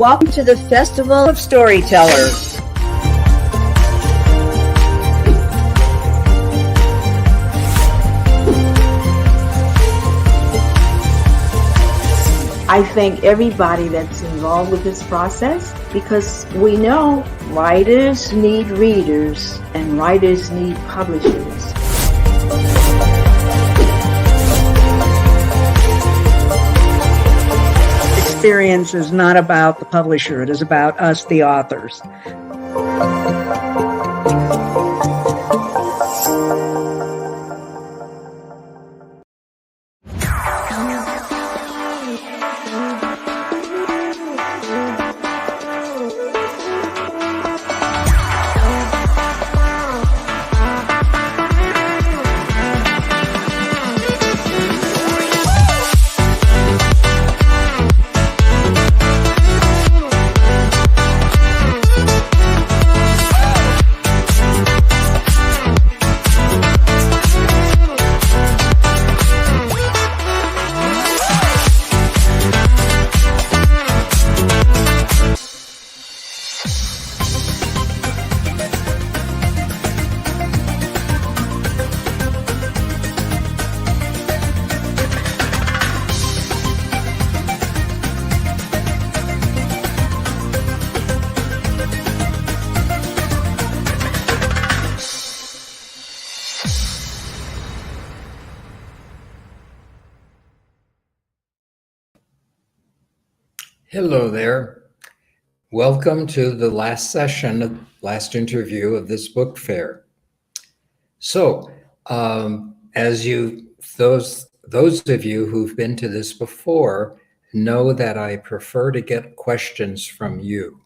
Welcome to the Festival of Storytellers. I thank everybody that's involved with this process because we know writers need readers and writers need publishers. Experience is not about the publisher, it is about us, the authors. Hello there. Welcome to the last session, last interview of this book fair. So, as those of you who've been to this before know that I prefer to get questions from you,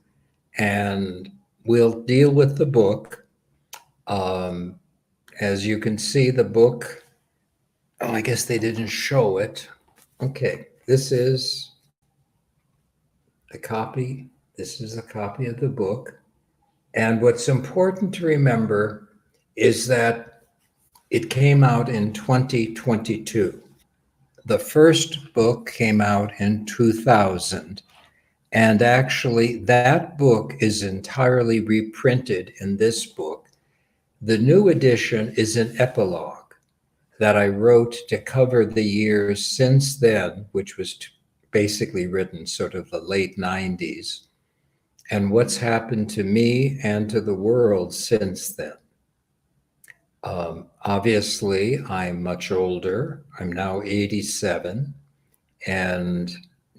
and we'll deal with the book. As you can see, the book. Oh, I guess they didn't show it. Okay, this is a copy. This is a copy of the book. And what's important to remember is that it came out in 2022. The first book came out in 2000. And actually, that book is entirely reprinted in this book. The new edition is an epilogue that I wrote to cover the years since then, which was basically written sort of the late 90s, and what's happened to me and to the world since then. Obviously, I'm much older. I'm now 87 and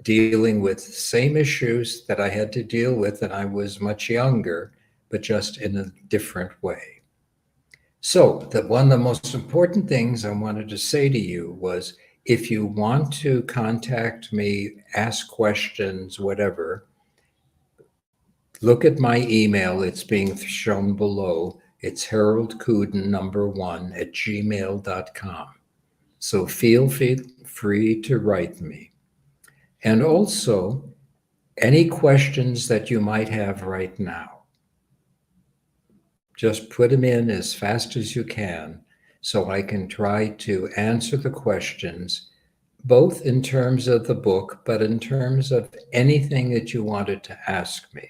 dealing with the same issues that I had to deal with when I was much younger, but just in a different way. So one of the most important things I wanted to say to you was, if you want to contact me, ask questions, whatever, look at my email. It's being shown below. It's haroldkooden1@gmail.com. So feel free to write me. And also, any questions that you might have right now, just put them in as fast as you can so I can try to answer the questions, both in terms of the book, but in terms of anything that you wanted to ask me.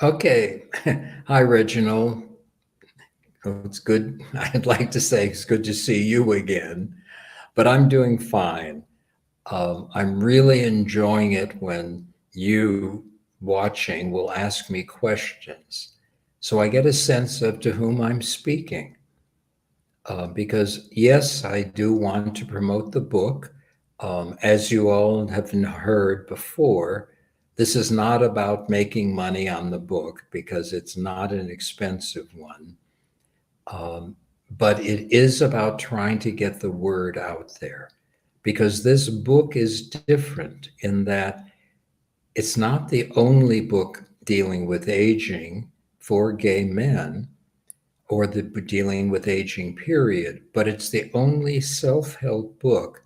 Okay. Hi, Reginald. Oh, it's good. I'd like to say it's good to see you again, but I'm doing fine. I'm really enjoying it when you watching will ask me questions, so I get a sense of to whom I'm speaking. Because yes, I do want to promote the book. As you all have heard before, this is not about making money on the book because it's not an expensive one. But it is about trying to get the word out there, because this book is different in that it's not the only book dealing with aging for gay men or dealing with aging, period, but it's the only self-help book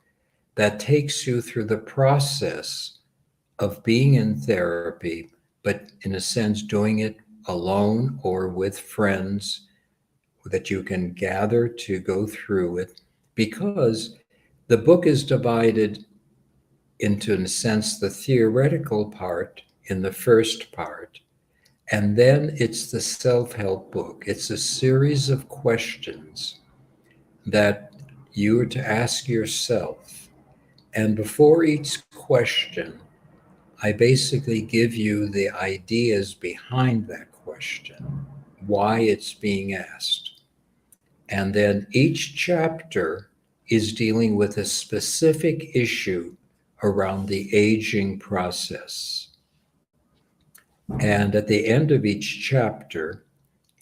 that takes you through the process of being in therapy, but in a sense doing it alone or with friends that you can gather to go through it, because the book is divided into, in a sense, the theoretical part in the first part. And then it's the self-help book. It's a series of questions that you are to ask yourself. And before each question, I basically give you the ideas behind that question, why it's being asked. And then each chapter is dealing with a specific issue around the aging process. And at the end of each chapter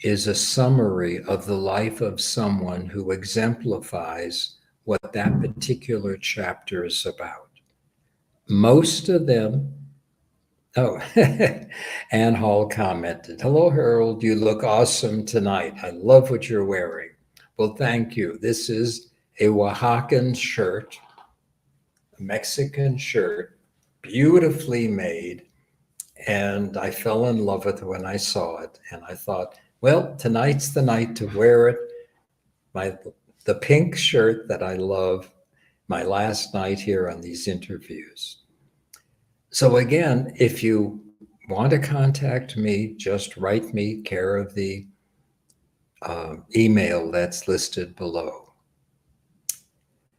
is a summary of the life of someone who exemplifies what that particular chapter is about. Most of them, oh, Ann Hall commented, "Hello, Harold, you look awesome tonight. I love what you're wearing." Well, thank you. This is a Oaxacan shirt, a Mexican shirt, beautifully made. And I fell in love with it when I saw it. And I thought, well, tonight's the night to wear it. The pink shirt that I love, my last night here on these interviews. So again, if you want to contact me, just write me, care of the email that's listed below.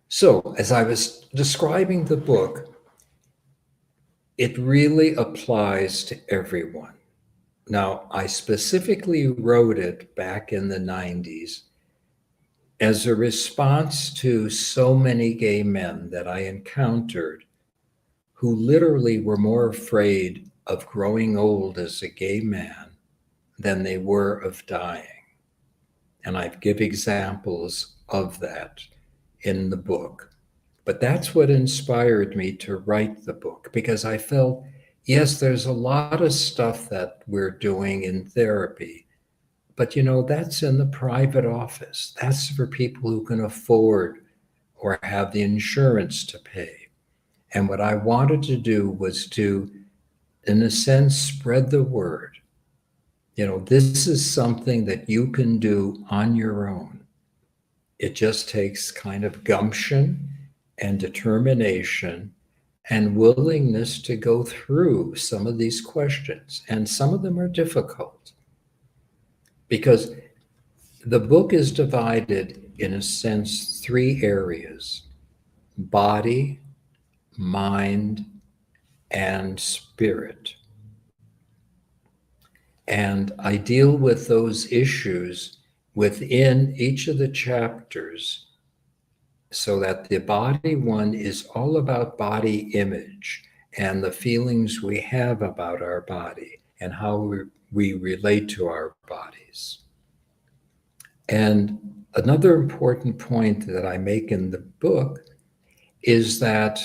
So as I was describing the book, it really applies to everyone. Now, I specifically wrote it back in the 90s as a response to so many gay men that I encountered who literally were more afraid of growing old as a gay man than they were of dying. And I give examples of that in the book. But that's what inspired me to write the book, because I felt, yes, there's a lot of stuff that we're doing in therapy, but that's in the private office. That's for people who can afford or have the insurance to pay. And what I wanted to do was to, in a sense, spread the word. This is something that you can do on your own. It just takes kind of gumption and determination and willingness to go through some of these questions. And some of them are difficult because the book is divided, in a sense, 3 areas: body, mind, and spirit. And I deal with those issues within each of the chapters, so that the body one is all about body image and the feelings we have about our body and how we relate to our bodies. And another important point that I make in the book is that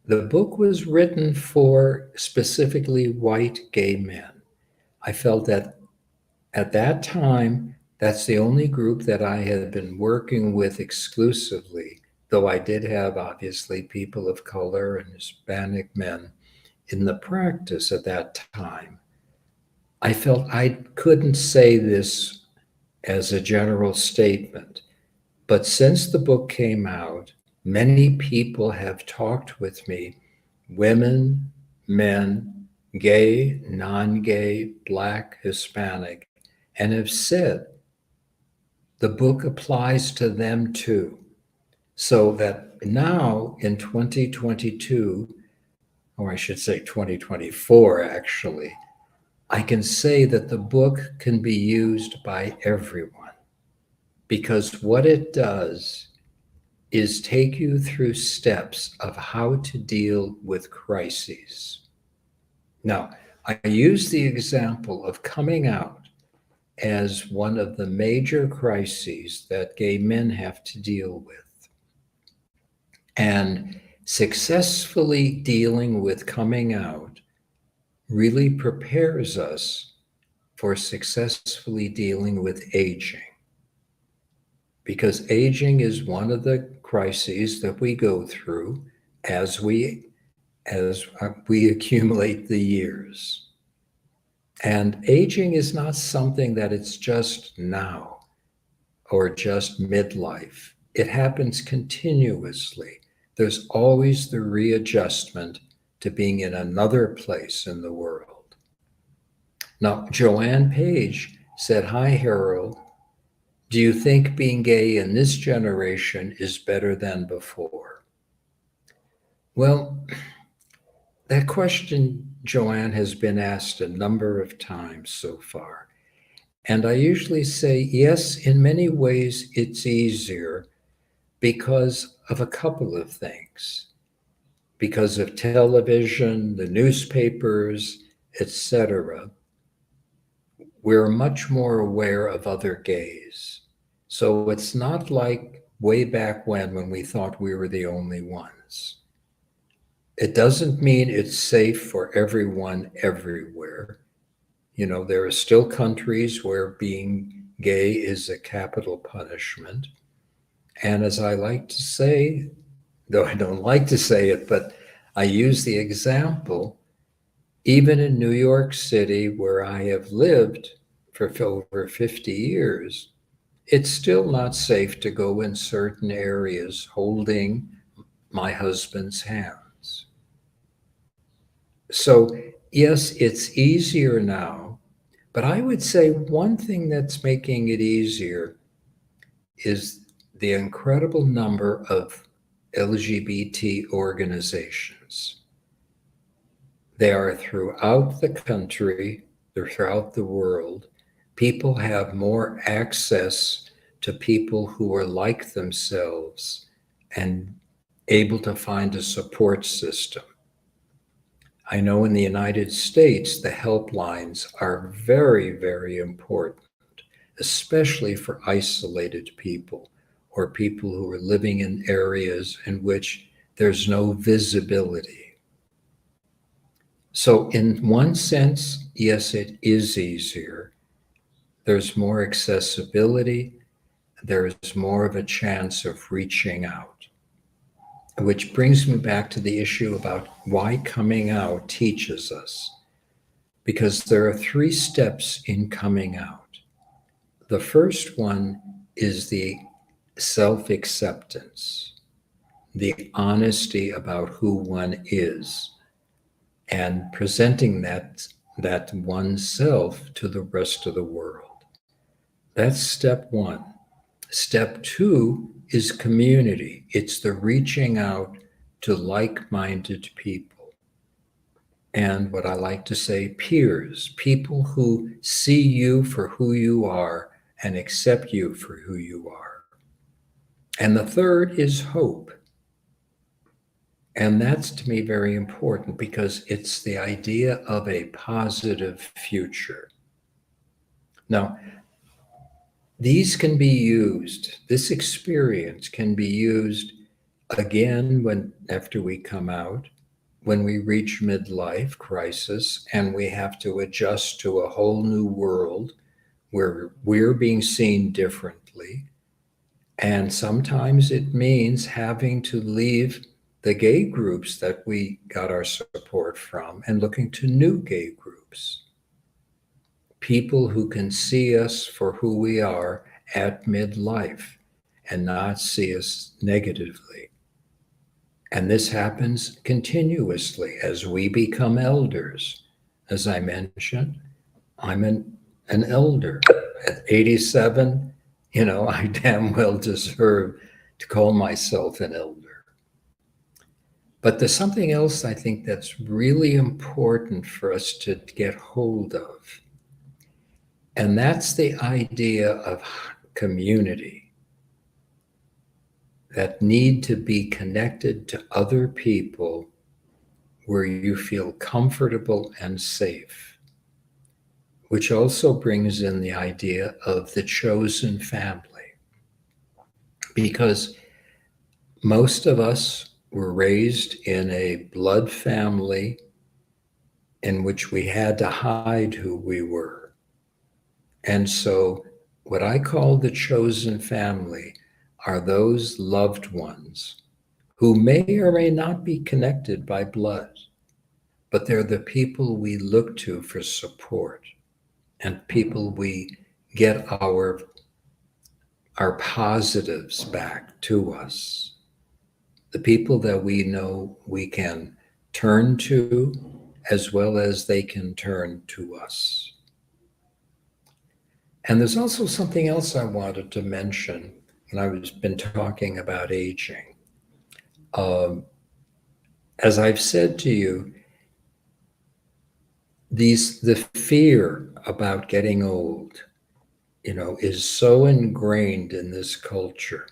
the book was written for specifically white gay men. I felt that at that time, that's the only group that I had been working with exclusively, though I did have obviously people of color and Hispanic men in the practice at that time. I felt I couldn't say this as a general statement, but since the book came out, many people have talked with me, women, men, gay, non-gay, Black, Hispanic, and have said the book applies to them too. So that now in 2022, or I should say 2024 actually, I can say that the book can be used by everyone, because what it does is take you through steps of how to deal with crises. Now, I use the example of coming out as one of the major crises that gay men have to deal with. And successfully dealing with coming out really prepares us for successfully dealing with aging. Because aging is one of the crises that we go through as we accumulate the years. And aging is not something that it's just now or just midlife. It happens continuously There's always the readjustment to being in another place in the world. Now, Joanne Page said, "Hi, Harold. Do you think being gay in this generation is better than before?" Well, that question, Joanne, has been asked a number of times so far. And I usually say, yes, in many ways it's easier because of a couple of things. Because of television, the newspapers, etc. We're much more aware of other gays. So it's not like way back when we thought we were the only ones. It doesn't mean it's safe for everyone everywhere. You know, there are still countries where being gay is a capital punishment. And as I like to say, though I don't like to say it, but I use the example, even in New York City, where I have lived for over 50 years, it's still not safe to go in certain areas holding my husband's hands. So, yes, it's easier now, but I would say one thing that's making it easier is the incredible number of LGBT organizations. They are throughout the country, they're throughout the world. People have more access to people who are like themselves and able to find a support system. I know in the United States, the helplines are very, very important, especially for isolated people or people who are living in areas in which there's no visibility. So, in one sense, yes, it is easier. There's more accessibility, there's more of a chance of reaching out. Which brings me back to the issue about why coming out teaches us. Because there are 3 steps in coming out. The first one is the self acceptance, the honesty about who one is, and presenting that oneself to the rest of the world. That's step 1. Step 2 is community. It's the reaching out to like-minded people. And what I like to say, peers, people who see you for who you are and accept you for who you are. And the third is hope. And that's to me very important because it's the idea of a positive future. Now, these can be used, this experience can be used again after we come out, when we reach midlife crisis and we have to adjust to a whole new world where we're being seen differently. And sometimes it means having to leave the gay groups that we got our support from and looking to new gay groups. People who can see us for who we are at midlife and not see us negatively. And this happens continuously as we become elders. As I mentioned, I'm an elder. At 87, I damn well deserve to call myself an elder. But there's something else I think that's really important for us to get hold of. And that's the idea of community, that need to be connected to other people where you feel comfortable and safe, which also brings in the idea of the chosen family. Because most of us were raised in a blood family in which we had to hide who we were. And so what I call the chosen family are those loved ones who may or may not be connected by blood, but they're the people we look to for support and people we get our positives back to us. the people that we know we can turn to, as well as they can turn to us. And there's also something else I wanted to mention when I've been talking about aging. Um, as I've said to you, the fear about getting old, is so ingrained in this culture.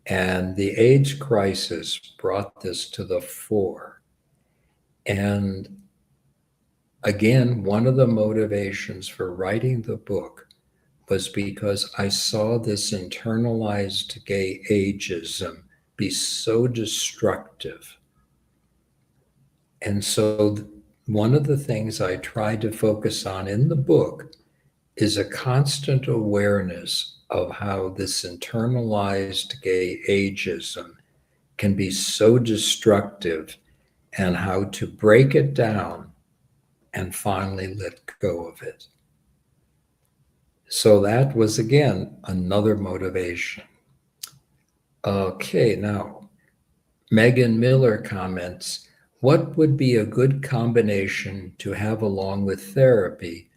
And the AIDS crisis brought this to the fore. And again, one of the motivations for writing the book was because I saw this internalized gay ageism be so destructive. And so one of the things I tried to focus on in the book is a constant awareness of how this internalized gay ageism can be so destructive, and how to break it down and finally let go of it. So that was, again, another motivation. Okay, now, Megan Miller comments, what would be a good combination to have along with therapy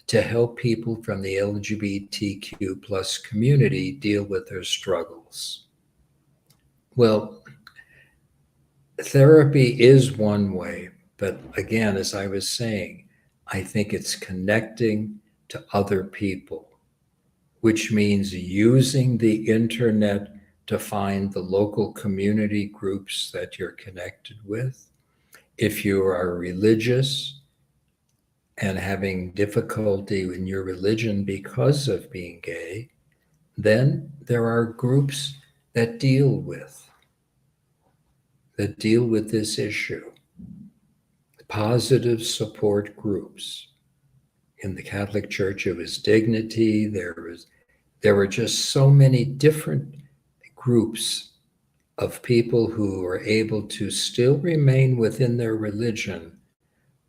to help people from the LGBTQ plus community deal with their struggles? Well, therapy is one way, but again, as I was saying, I think it's connecting to other people, which means using the internet to find the local community groups that you're connected with. If you are religious and having difficulty in your religion because of being gay, then there are groups that deal with this issue. Positive support groups. In the Catholic Church, it was Dignity. There were just so many different groups of people who were able to still remain within their religion,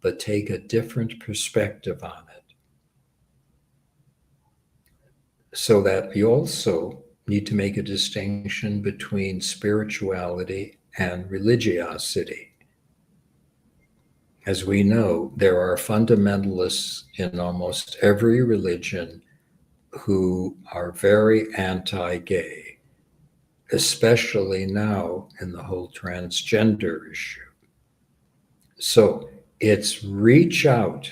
but take a different perspective on it. So that you also need to make a distinction between spirituality and religiosity. As we know, there are fundamentalists in almost every religion who are very anti-gay, especially now in the whole transgender issue. So it's reach out.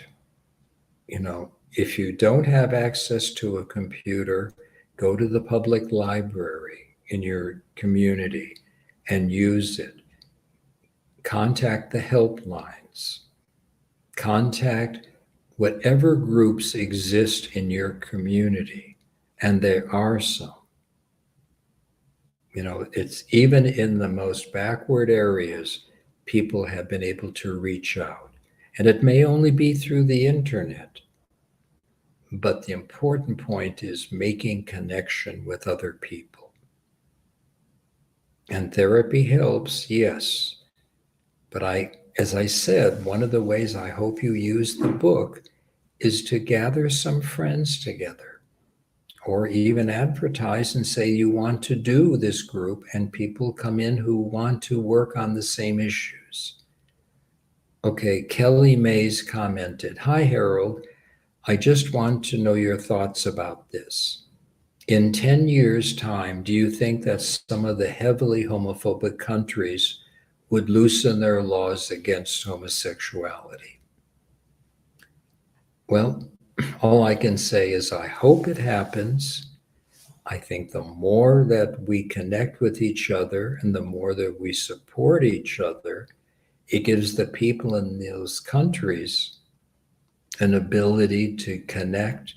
If you don't have access to a computer, go to the public library in your community and use it. Contact the helplines. Contact whatever groups exist in your community, and there are some. It's even in the most backward areas, people have been able to reach out. And it may only be through the internet, but the important point is making connection with other people. And therapy helps, yes. But as I said, one of the ways I hope you use the book is to gather some friends together, or even advertise and say you want to do this group, and people come in who want to work on the same issues. Okay, Kelly Mays commented, "Hi, Harold. I just want to know your thoughts about this. In 10 years' time, do you think that some of the heavily homophobic countries would loosen their laws against homosexuality?" Well, all I can say is I hope it happens. I think the more that we connect with each other and the more that we support each other, it gives the people in those countries an ability to connect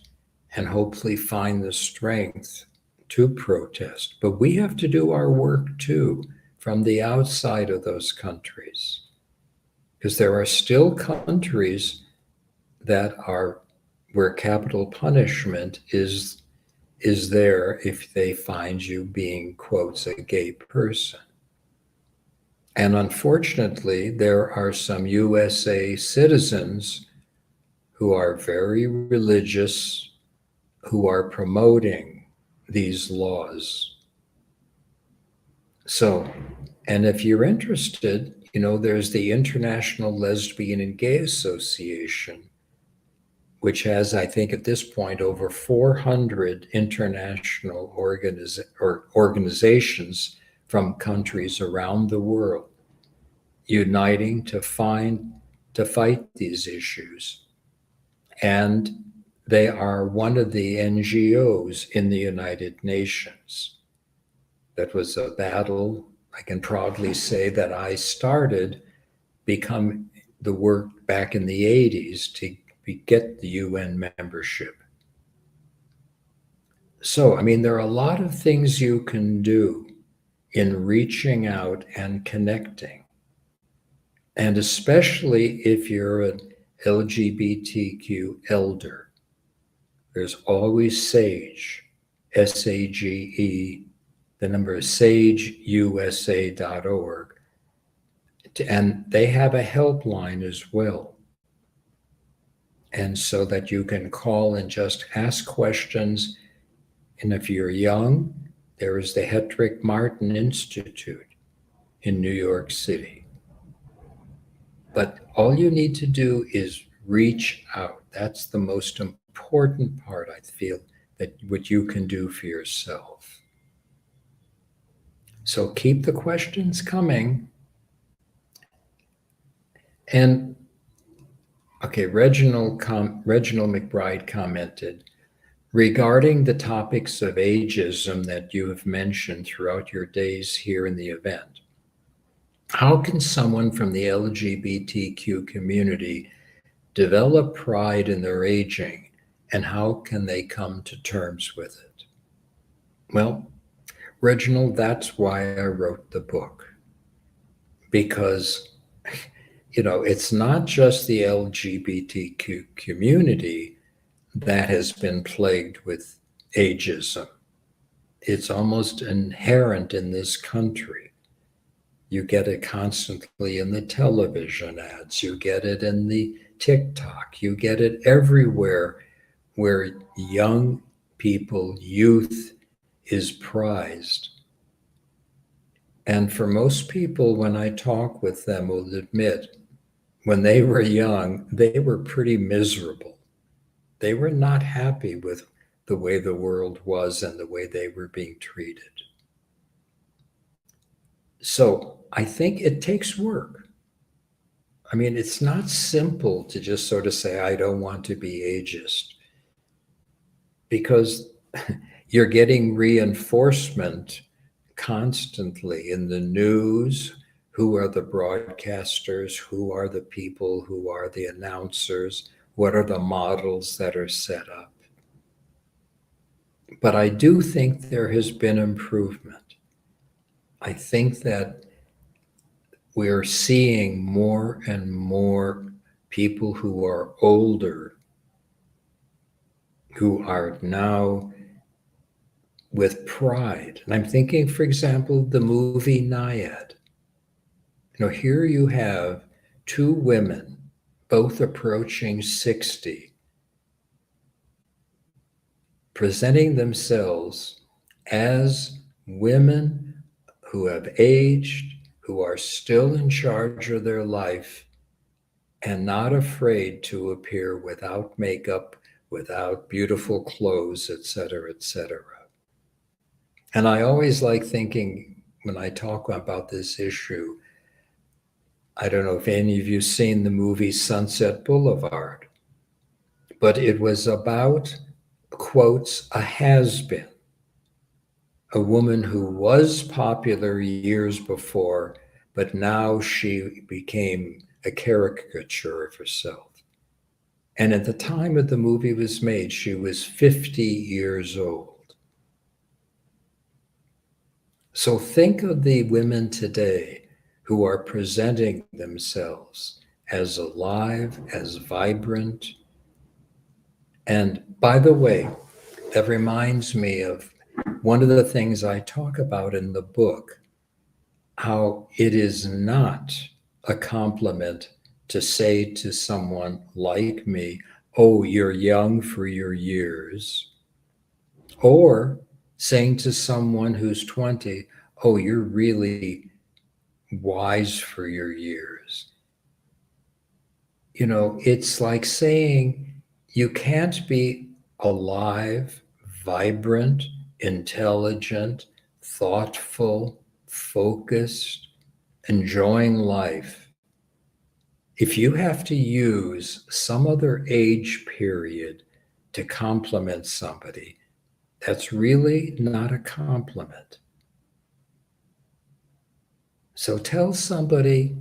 and hopefully find the strength to protest. But we have to do our work too from the outside of those countries, because there are still countries that are where capital punishment is there if they find you being, quotes, a gay person. And unfortunately, there are some USA citizens who are very religious, who are promoting these laws. So And if you're interested, there's the International Lesbian and Gay Association, which has, I think, at this point, over 400 international organizations from countries around the world uniting to fight these issues. And they are one of the NGOs in the United Nations. That was a battle, I can proudly say, that I started become the work back in the 80s to get the UN membership. So, there are a lot of things you can do in reaching out and connecting. And especially if you're an LGBTQ elder, there's always SAGE, SAGE, the number is sageusa.org. And they have a helpline as well. And so that you can call and just ask questions. And if you're young, there is the Hedrick Martin Institute in New York City. But all you need to do is reach out. That's the most important part, I feel, that what you can do for yourself. So keep the questions coming. And okay, Reginald McBride commented, regarding the topics of ageism that you have mentioned throughout your days here in the event, how can someone from the LGBTQ community develop pride in their aging, and how can they come to terms with it? Well, Reginald, that's why I wrote the book, because it's not just the LGBTQ community that has been plagued with ageism. It's almost inherent in this country. You get it constantly in the television ads. You get it in the TikTok. You get it everywhere where young people, youth is prized. And for most people, when I talk with them, will admit, when they were young, they were pretty miserable. They were not happy with the way the world was and the way they were being treated. So I think it takes work. It's not simple to just sort of say, I don't want to be ageist, because you're getting reinforcement constantly in the news. Who are the broadcasters? Who are the people? Who are the announcers? What are the models that are set up? But I do think there has been improvement. I think that we're seeing more and more people who are older, who are now with pride. And I'm thinking, for example, the movie Naiad. Here you have two women, both approaching 60, presenting themselves as women who have aged, who are still in charge of their life, and not afraid to appear without makeup, without beautiful clothes, etc., etc. And I always like thinking, when I talk about this issue, I don't know if any of you seen the movie Sunset Boulevard, but it was about, quotes, a has-been, a woman who was popular years before, but now she became a caricature of herself. And at the time that the movie was made, she was 50 years old. So think of the women today who are presenting themselves as alive, as vibrant. And by the way, that reminds me of one of the things I talk about in the book, how it is not a compliment to say to someone like me, oh, you're young for your years, or saying to someone who's 20, oh, you're really wise for your years. It's like saying you can't be alive, vibrant, intelligent, thoughtful, focused, enjoying life if you have to use some other age period to compliment somebody. That's really not a compliment. So tell somebody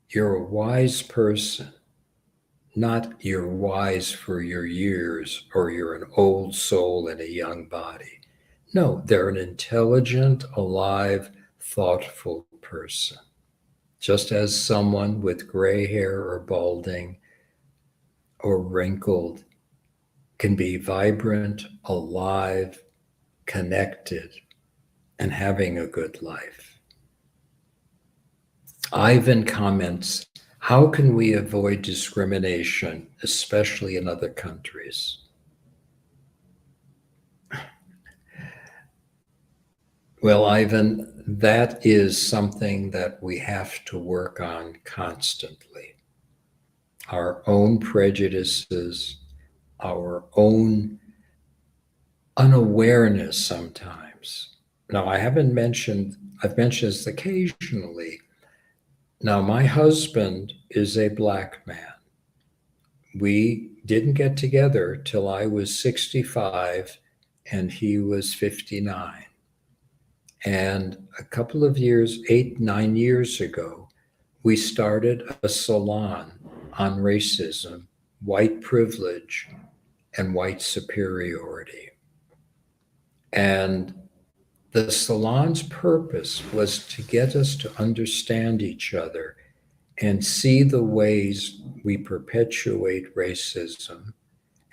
you're a wise person, not you're wise for your years or you're an old soul in a young body. No, they're an intelligent, alive, thoughtful person. Just as someone with gray hair or balding or wrinkled can be vibrant, alive, connected, and having a good life. Ivan comments, how can we avoid discrimination, especially in other countries? Well, Ivan, that is something that we have to work on constantly. Our own prejudices, our own unawareness sometimes. Now, I've mentioned this occasionally. Now, my husband is a black man. We didn't get together till I was 65 and he was 59. And a couple of years, 8, 9 years ago, we started a salon on racism, white privilege, and white superiority. And the salon's purpose was to get us to understand each other and see the ways we perpetuate racism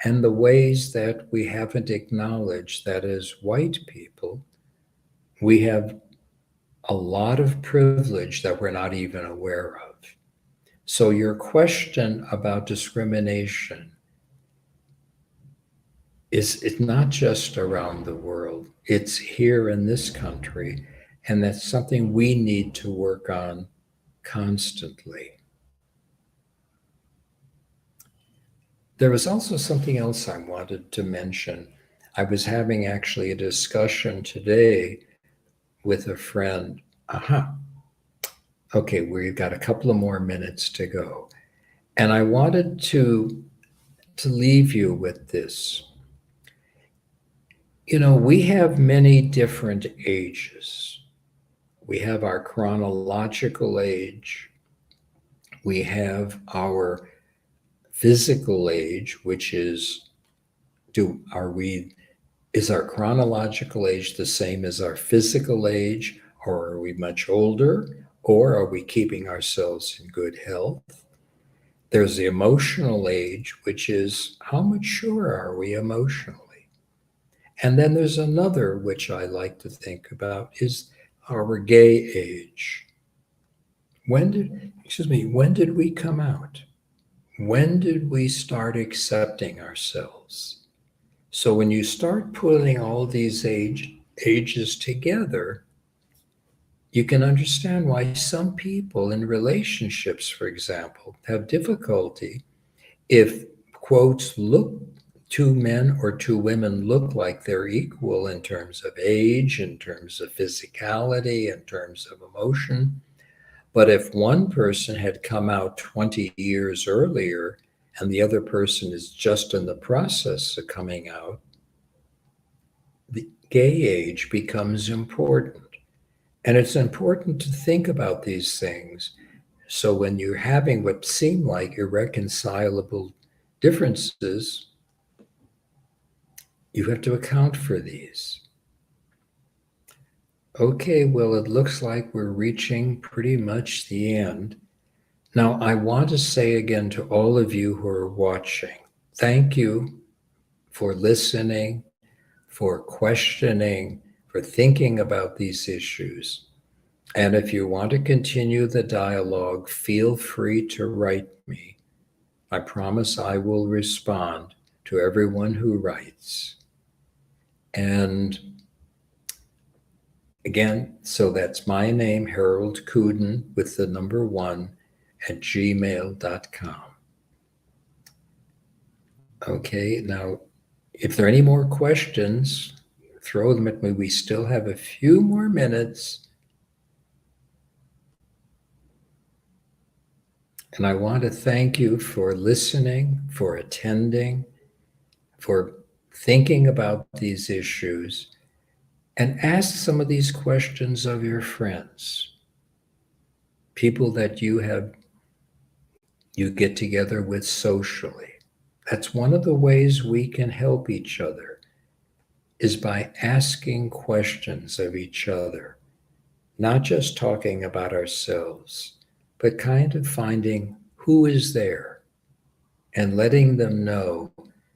and the ways that we haven't acknowledged that as white people, we have a lot of privilege that we're not even aware of. So your question about discrimination it's not just around the world, it's here in this country, and that's something we need to work on constantly. There was also something else I wanted to mention. I was having actually a discussion today with a friend. Okay, we've got a couple of more minutes to go. And I wanted to leave you with this. We have many different ages. We have our chronological age. We have our physical age, which is is our chronological age the same as our physical age, or are we much older, or are we keeping ourselves in good health? There's the emotional age, which is how mature are we emotionally? And then there's another, which I like to think about, is our gay age. When did we come out? When did we start accepting ourselves? So when you start putting all these ages together, you can understand why some people in relationships, for example, have difficulty if, quotes, two men or two women look like they're equal in terms of age, in terms of physicality, in terms of emotion. But if one person had come out 20 years earlier and the other person is just in the process of coming out, the gay age becomes important. And it's important to think about these things. So when you're having what seem like irreconcilable differences, you have to account for these. Okay, well, it looks like we're reaching pretty much the end. Now, I want to say again to all of you who are watching, thank you for listening, for questioning, for thinking about these issues. And if you want to continue the dialogue, feel free to write me. I promise I will respond to everyone who writes. And Again, so that's my name, Harold Kooden, with the number 1 at gmail.com. Okay, now, if there are any more questions, throw them at me. We still have a few more minutes. And I want to thank you for listening, for attending, for thinking about these issues, and ask some of these questions of your friends, people that you get together with socially. That's one of the ways we can help each other, is by asking questions of each other, not just talking about ourselves, but kind of finding who is there and letting them know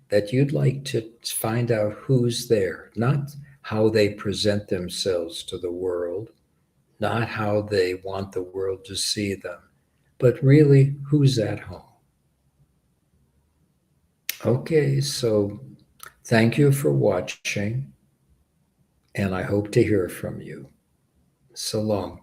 that you'd like to find out who's there, not how they present themselves to the world, not how they want the world to see them, but really who's at home. Okay, so thank you for watching, and I hope to hear from you. So long.